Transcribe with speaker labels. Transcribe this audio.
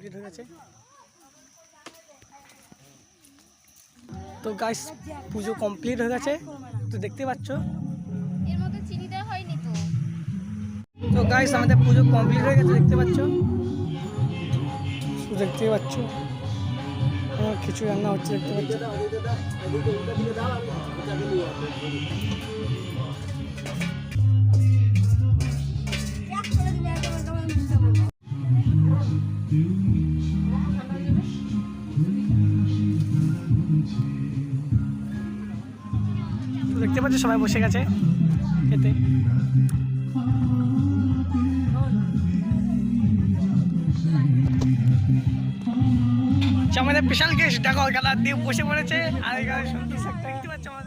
Speaker 1: Complete হয়ে গেছে। তো গাইস পুজো কমপ্লিট হয়ে গেছে, তো দেখতে পাচ্ছ।
Speaker 2: এর মধ্যে চিনি দেওয়া হয়নি তো।
Speaker 1: তো গাইস আমাদের পুজো কমপ্লিট হয়ে গেছে, দেখতে পাচ্ছ। দেখতে পাচ্ছ কিছু রান্না হচ্ছে, দেখতে পাচ্ছ। দেখতে পাচ্ছ সবাই বসে গেছে খেতে। আমাদের স্পেশাল গেস্ট দেখো গালা দিয়ে বসে পড়েছে, আর এখানে সুন্দর